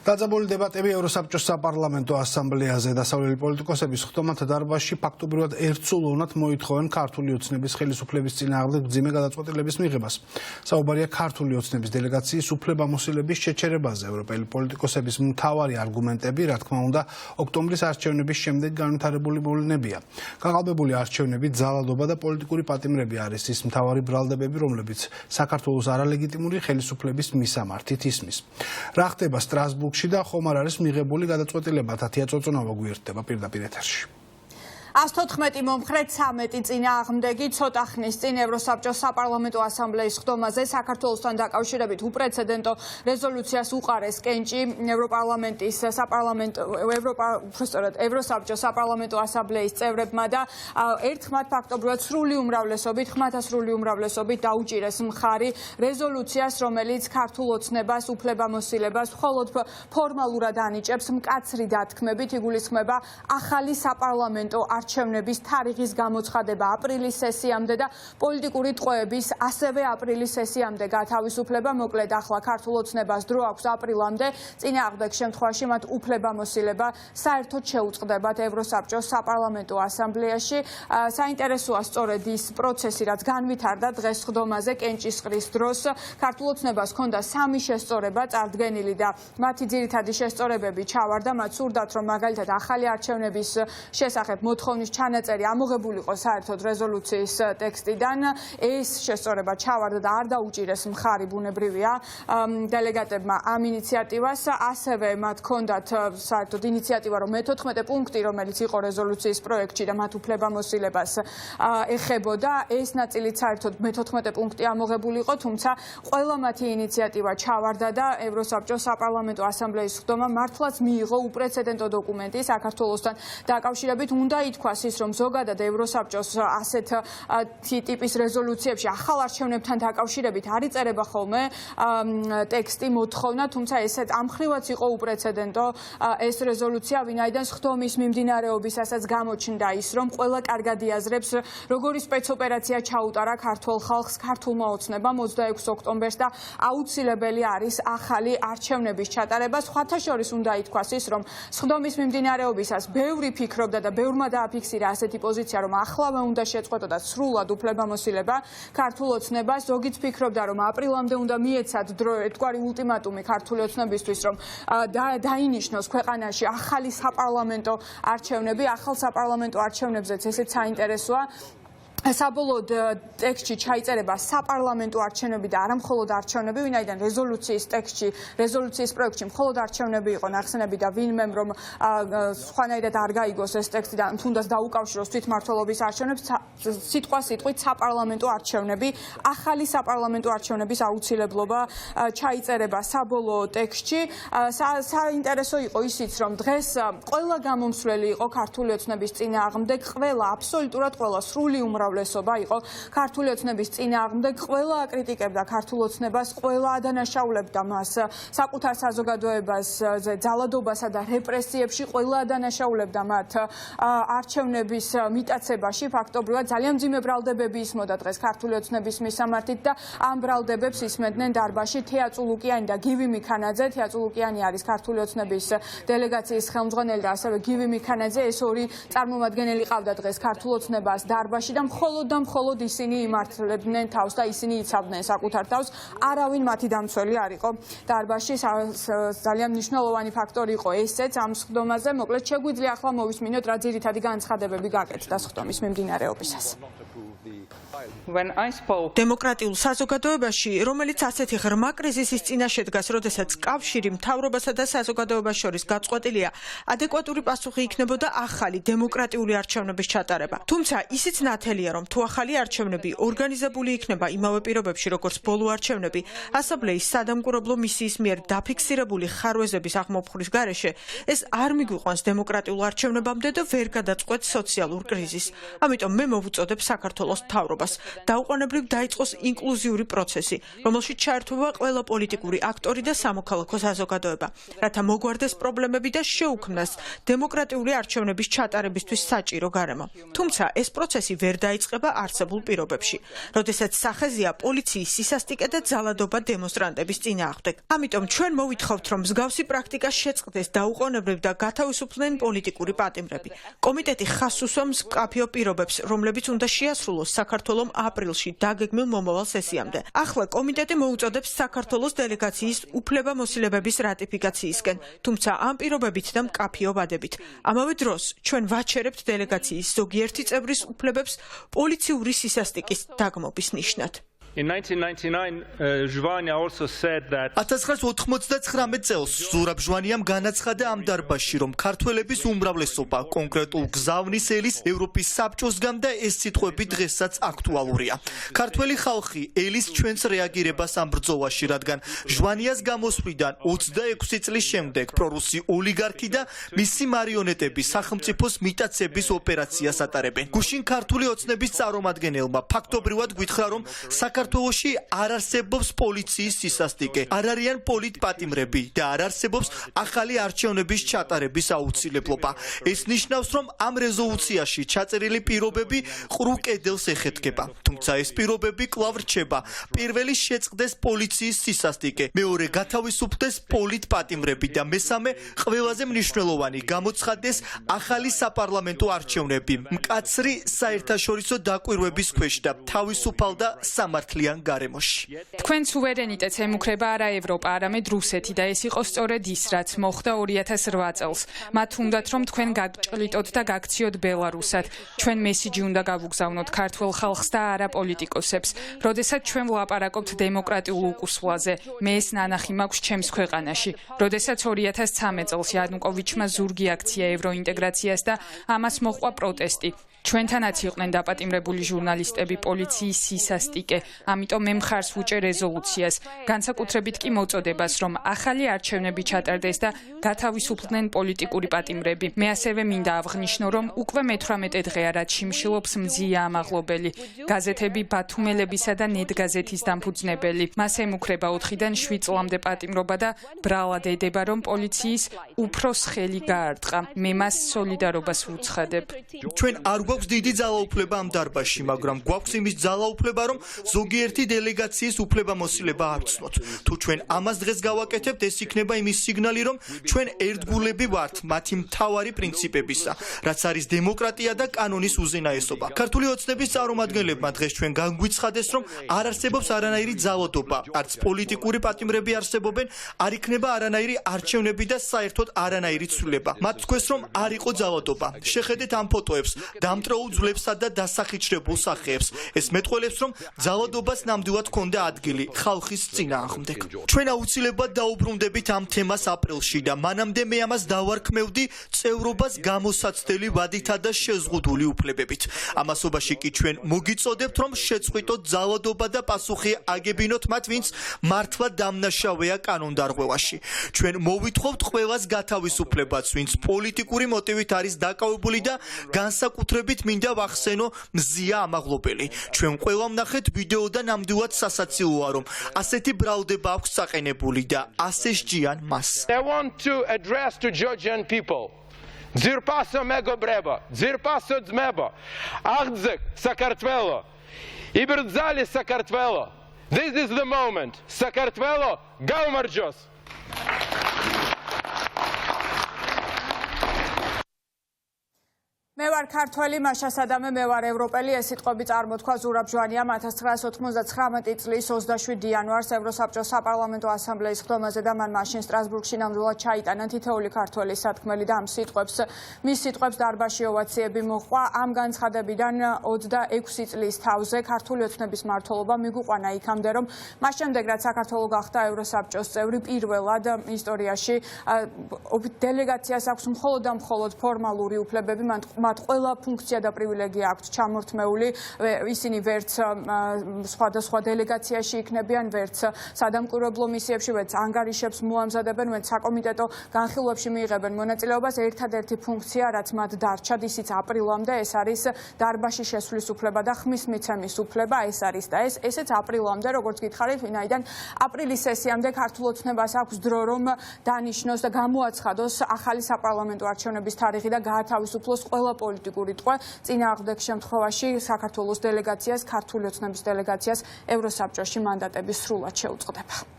დაძაბული დებატები ევროსაბჭოს საპარლამენტო ასამბლეაზე დასავლელი პოლიტიკოსების ხდომათა დარბაზში ფაქტობრივად ერთსულოვნად მოითხოვენ ქართული ოცნების ხელისუფლების წინააღმდეგ მძიმე გადაწყვეტილების მიღებას. საუბარია ქართული ოცნების დელეგაციის უფლებამოსილების შეჩერებაზე. ევროპელი პოლიტიკოსების მთავარი არგუმენტები, რა თქმა უნდა, ოქტომბრის არჩევნების შემდეგ განვითარებული მოვლენებია. გაყალბებული არჩევნები, ძალადობა და პოლიტიკური პატიმრები არის ის მთავარი ბრალდებები, რომლებიც საქართველოს არალეგიტიმური ხელისუფლების მისამართით ისმის. რა ხდება სტრასბურგში და ხომ არ არის მიღებული გადაწყვეტილება თათია წოწონავა გვერდება პირდაპირ ეთერში. 114 მომხრე 13 წინააღმდეგი ცოტა ხნის წინ ევროსაბჭოს საპარლამენტო ასამბლეის ხდომაზე საქართველოსთან დაკავშირებით უპრეცედენტო რეზოლუციას უყარეს კენჭი ევროპარლამენტის ევროსაბჭოს საპარლამენტო ასამბლეის წევრებმა და ერთხმად ფაქტობრივად ხმათა სრული უმრავლესობით დაუჭირეს მხარი რეზოლუციას, რომელიც ქართულ ოცნებას უფლებამოსილებას მხოლოდ ფორმალურად ანიჭებს მკაცრი დათქმებით იგულისხმება ახალი საპარლამენტო არჩევნების თარიღის გამოცხადება აპრილის სესიამდე და პოლიტიკური ტყვეების ასევე აპრილის სესიამდე გათავისუფლება. მოკლედ ახლა ქართულ ოცნებას დრო აქვს აპრილამდე, წინააღმდეგ შემთხვევაში მათ უფლებამოსილება საერთოდ შეუწყდებათ ევროსაბჭოს საპარლამენტო ასამბლეაში. საინტერესოა სწორედ ის პროცესი, რაც განვითარდა დღეს ხდომაზე კენჭისყრის დროს. ქართულ ოცნებას ჰქონდა 3 შესწორება წარდგენილი და მათი ძირითადი შესწორებები ჩავარდა. მათ სურდათ, რომ მაგალითად ახალი არჩევნების შესახებ მოთხოვნის ჩანაწერი ამოღებულიყო საერთოდ რეზოლუციის ტექსტიდან. ეს შესწორება ჩავარდა და არ დაუჭირეს მხარი, ბუნებრივია, დელეგატებმა ამ ინიციატივას. ასევე მათ ჰქონდათ საერთოდ ინიციატივა, რომ მე-14 პუნქტი, რომელიც იყო რეზოლუციის პროექტში და მათ უფლებამოსილებას ეხებოდა, ეს ნაწილიც საერთოდ მე-14 პუნქტი ამოღებულიყო, თუმცა ყველა მათი ინიციატივა ჩავარდა და ევროსაბჭოს საპარლამენტო ასამბლეის ხდომა მართლაც მიიღო უპრეცედენტო დოკუმენტი საქართველოსთან დაკავშირებით. უნდა ითქვას ის, რომ ზოგადად ევროსაბჭოს ასეთ ტიპის რეზოლუციებში ახალ არჩევნებთან დაკავშირებით არ იწერება ხოლმე ტექსტი, მოთხოვნა, თუმცა ესეც ამ მხრივაც იყო უპრეცედენტო ეს რეზოლუცია, ვინაიდან ხდომის მიმდინარეობისასაც გამოჩნდა ის, რომ ყველა კარგად იაზრებს, როგორი სპეცოპერაცია ჩაუტარა ქართულ ხალხს, ქართულმა ოცნებამ 26 ოქტომბერს და აუცილებელი არის ახალი არჩევნების ჩატარება. სხვათა შორის უნდა ითქვას ის, რომ ხდომის მიმდინარეობისას ბევრი ფიქრობდა და ბევრმა დააფიქსირა ასეთი პოზიცია, რომ ახლავე უნდა შეწყვეტოდა სრულად უფლებამოსილება ქართულ ოცნებას. ზოგიც ფიქრობდა, რომ აპრილამდე უნდა მიეცათ დრო, ერთგვარი ულტიმატუმი ქართული ოცნებისთვის, რომ დაინიშნოს ქვეყანაში ახალი საპარლამენტო არჩევნები. ახალ საპარლამენტო არჩევნებზეც ესეც საინტერესოა. საბოლოოდ ტექსტში ჩაიწერება საპარლამენტო არჩევნები და არა მხოლოდ არჩევნები, ვინაიდან რეზოლუციის პროექტში მხოლოდ არჩევნები იყო ნახსენები და ვინმემ რომ სხვანაირად არ გაიგოს ეს ტექსტი და თუნდაც დაუკავშიროს თვითმმართველობის არჩევნებს, სიტყვით საპარლამენტო არჩევნები, ახალი საპარლამენტო არჩევნების აუცილებლობა ჩაიწერება საბოლოო ტექსტში. საინტერესო იყო ისიც, რომ დღეს ყველა გამომსვლელი იყო ქართული ოცნების წინააღმდეგ, აბსოლუტურად ყველა სრული უმრავლესობა იყო ქართული ოცნების წინააღმდეგ, ყველა აკრიტიკებდა ქართულ ოცნებას, ყველა ადანაშაულებდა მას საკუთარ საზოგადოებაზე ძალადობასა და რეპრესიებში, ყველა ადანაშაულებდა მათ არჩევნების მიტაცებაში. ფაქტობრივად ძალიან მძიმე ბრალდებები ისმოდა დღეს ქართული ოცნების მისამართით და ამ ბრალდებებს ისმედნენ დარბაზში თეა წულუკიანი და გივი მიქანაძე. თეა წულუკიანი არის ქართული ოცნების დელეგაციის ხელმძღვანელი და ასევე გივი მიქანაძე. ეს ორი წარმომადგენელი ყავდა დღეს ქართულ ოცნებას დარბაზში და მხოლოდ ისინი იმართლებდნენ თავს და ისინი იცავდნენ საკუთარ თავს. არავინ მათი დამცველი არ იყო დარბაზში. ძალიან მნიშვნელოვანი ფაქტორი იყო ესეც ამ ხდომაზე. მოკლედ შეგვიძლია ახლა მოვისმინოთ, რა ძირითადი განცხადებები გაკეთდა ხდომის მიმდინარეობისას. დემოკრატიულ საზოგადოებაში, რომელიც ასეთი ღრმა კრიზისის წინაშე დგას, როდესაც კავშირი მთავრობასა და საზოგადოებას შორის გაწყვეტილია, ადეკვატური პასუხი იქნებოდა ახალი დემოკრატიული არჩევნების ჩატარება. თუმცა ისიც ნათელია, რომ თუ ახალი არჩევნები ორგანიზებული იქნება იმავე პირობებში, როგორც ბოლო არჩევნები, ასამბლეის სადამკვირვებლო მისიის მიერ დაფიქსირებული ხარვეზების აღმოფხვრვის გარეშე, ეს არ მიგვიყვანს დემოკრატიულ არჩევნებამდე და ვერ გადაწყვეტს სოციალურ კრიზისს. ამიტომ მე მოვუწოდებ საქართველოს მთავრობას განვითარებას. დაუყოვნებლივ დაიწყოს ინკლუზიური პროცესი, რომელშიც ჩაერთვება ყველა პოლიტიკური აქტორი და სამოქალაქო საზოგადოება, რათა მოგვარდეს პრობლემები და შეუქმნას დემოკრატიული არჩევნების ჩატარებისთვის საჭირო გარემო. თუმცა ეს პროცესი ვერ დაიწყება არსებულ პირობებში, როდესაც სახეზეა პოლიციის სისასტიკე და ძალადობა დემონსტრანტების წინააღმდეგ. ამიტომ ჩვენ მოვითხოვთ, რომ მსგავსი პრაქტიკა შეწყდეს დაუყოვნებლივ და გათავისუფლდნენ პოლიტიკური პატიმრები. კომიტეტი ხაზს უსვამს მკაფიო პირობებს, რომლებიც უნდა შეასრულოს საქართველოს აპრილში დაგეგმილ მომავალ სესიამდე. ახლა კომიტეტი მოუწოდებს საქართველოს დელეგაციის უფლებამოსილებების რატიფიკაციისკენ, თუმცა ამ პირობებით და მკაფიო ვადებით. ამავე დროს ჩვენ ვაჩერებთ დელეგაციის ზოგიერთი წევრის უფლებებს პოლიციური სისასტიკის დაგმობის ნიშნად. In 1999, Žvanja also said that 1999 წელს ზურაბ ჟვანიამ განაცხადა ამ დარბაზში, რომ ქართველების უმრავლესობა კონკრეტულ გზავნის ელის ევროპის საბჭოსგან და ეს სიტყვები დღესაც აქტუალურია. ქართველი ხალხი ელის ჩვენს რეაგირებას ამ ბრძოლაში, რადგან ჟვანიას გამოსვლიდან 26 წლის შემდეგ პრორუსი ოლიგარქი და მისი მარიონეტები სახელმწიფოს მიტაცების ოპერაციას ატარებენ. გუშინ ქართული ოცნების წარმომადგენელმა ფაქტობრივად გითხრა, რომ საქართველოში არ არსებობს პოლიციის სისასტიკე, არ არიან პოლიტპატიმრები და არ არსებობს ახალი არჩევნების ჩატარების აუცილებლობა. ეს ნიშნავს, რომ ამ რეზოლუციაში ჩაწერილი პირობები ყრუ კედელს ეხეთქება. თუმცა ეს პირობები კვლავ რჩება. პირველი შეწყდეს პოლიციის სისასტიკე, მეორე გათავისუფლდეს პოლიტპატიმრები და მესამე ყველაზე მნიშვნელოვანი გამოცხადდეს ახალი საპარლამენტო არჩევნები, მკაცრი საერთაშორისო დაკვირვების ქვეშ და თავისუფალ და სამართლიან გარემოში. თქვენ სუვერენიტეტს ემუქრება არა ევროპა, არამედ რუსეთი და ეს იყო სწორედ ის, რაც მოხდა 2008 წელს. მათ უნდათ, რომ თქვენ გაგჭრიტოთ და გაქციოთ ბელარუსად. ჩვენ მესიჯი უნდა გავუგზავნოთ ქართველ ხალხს და არა პოლიტიკოსებს. როდესაც ჩვენ ვლაპარაკობთ დემოკრატიულ უკუსვლაზე, მე ეს ნანახი მაქვს ჩემს ქვეყანაში. როდესაც 2013 წელს იანუკოვიჩმა ზურგი აქცია ევროინტეგრაციას და ამას მოჰყვა პროტესტი. ჩვენთანაც იყვნენ დაპატიმრებული ჟურნალისტები, პოლიციის სისასტიკე, ამიტომ მე მხარს ვუჭერ რეზოლუციას, განსაკუთრებით კი მოწოდებას, რომ ახალი არჩევნები ჩატარდეს და გათავისუფლდნენ პოლიტიკური პატიმრები. მე ასევე მინდა აღვნიშნო, რომ უკვე მე-18 დღეა, რაც შიმშილობს მზია ამაღლობელი, გაზეთები ბათუმელებისა და ნეტგაზეთის დამფუძნებელი. მას ემუქრება 4-დან 7 წლამდე პატიმრობა და ბრალად ედება, რომ პოლიციის უფროს ხელი გაარტყა. მე მას სოლიდარობას ვუცხადებ. ჩვენ არ გვაქვს დიდი ძალაუფლება ამ დარბაზში, მაგრამ გვაქვს იმის ძალაუფლება, რომ ზოგიერთი დელეგაციის უფლებამოსილება ავცნოთ. თუ ჩვენ ამას დღეს გავაკეთებთ, ეს იქნება იმის სიგნალი, რომ ჩვენ ერთგულები ვართ მათი მთავარი პრინციპებისა, რაც არის დემოკრატია და კანონის უზენაესობა. ქართული ოცნების წარმომადგენლებმა დღეს ჩვენ განგვიცხადეს, რომ არ არსებობს არანაირი ძალადობა, არც პოლიტიკური პატიმრები არსებობენ, არ იქნება არანაირი არჩევნები და საერთოდ არანაირი ცვლილება. მათ თქვეს, რომ არ იყო ძალადობა. შეხედეთ ამ ფოტოებს, დამტროულ ძვლებსა და დასახიჩრებულ სახეებს. ეს მეტყველებს, რომ ძალადობას ნამდვილად ჰქონდა ადგილი ხალხის წინააღმდეგ. ჩვენ აუცილებლად დაუბრუნდებით ამ თემას აპრილში და მანამდე მე ამას დავარქმევდი წევრობას გამოსაცდელი ვადითა და შეზღუდული უფლებებით. ამასობაში კი ჩვენ მოგიწოდებთ, რომ შეწყვიტოთ ძალადობა და პასუხი აგებინოთ მათ, ვინც მართლა დამნაშავეა კანონდარღვევაში. ჩვენ მოვითხოვთ ყველას გათავისუფლებას, ვინც პოლიტიკური მოტივით არის დაკავებული და განსაკუთრებით მინდა ვახსენო მზია ამაღლობელი. ჩვენ ყველამ ნახეთ ვიდეო და ნამდვილად სასაცილოა, რომ ასეთი ბრალდება აქვს საყენებული და ასე სჯიან მას. I want to address to Georgian people. Dzirpaso mego breba, dzirpaso dzmeba, agdzek Sakartvelo, ibirdzali Sakartvelo. This is the moment. Sakartvelo, gaumarjos. მე ვარ ქართველი, მაშა სადამე, მე ვარ ევროპელი, ეს სიტყვები წარმოთქვა ზურაბ ჟვანიამ 1999 წლის 27 იანვარს ევროსაბჭოს საპარლამენტო ასამბლეის ხდომაზე და მან მაშინ სტრასბურგში ნამდვილად ჩაიტანა თითოეული ქართველის სათქმელი და ამ მის სიტყვებს დარბაზში ოვაციები მოჰყვა. ამ განცხადებიდან 26 წლის თავზე ქართული ოცნების მმართველობა მიგვიყვანა იქამდე, რომ მას შემდეგ რაც საქართველო გახდა ევროსაბჭოს წევრი, პირველად ისტორიაში დელეგაციას აქვს მხოლოდ და მხოლოდ ფორმალური უფლებები, მათ ყველა ფუნქცია და პრივილეგია აქვთ ჩამორთმეული. ისინი ვერც სხვადასხვა დელეგაციაში იქნებიან, ვერც სადამკვირვებლო მისიებში, ვერც ანგარიშებს მოამზადებენ, ვერც საკომიტეტო განხილვებში მიიღებენ მონაწილეობას. ერთადერთი ფუნქცია, რაც მათ დარჩათ, ისიც აპრილამდე, ეს არის დარბაზში შესვლის უფლება და ხმის მიცემის უფლება. ეს არის და ესეც აპრილამდე, როგორც გითხარით, ვინაიდან აპრილის სესიამდე ქართულ ოცნებას აქვს დრო, რომ დანიშნოს და გამოაცხადოს ახალი საპარლამენტო არჩევნების თარიღი და გაათავისუფლოს ყველა პოლიტიკური ტყვე. წინააღმდეგ შემთხვევაში საქართველოს დელეგაციას, ქართული ოცნების დელეგაციას ევროსაბჭოში მანდატები სრულად შეუწყდება.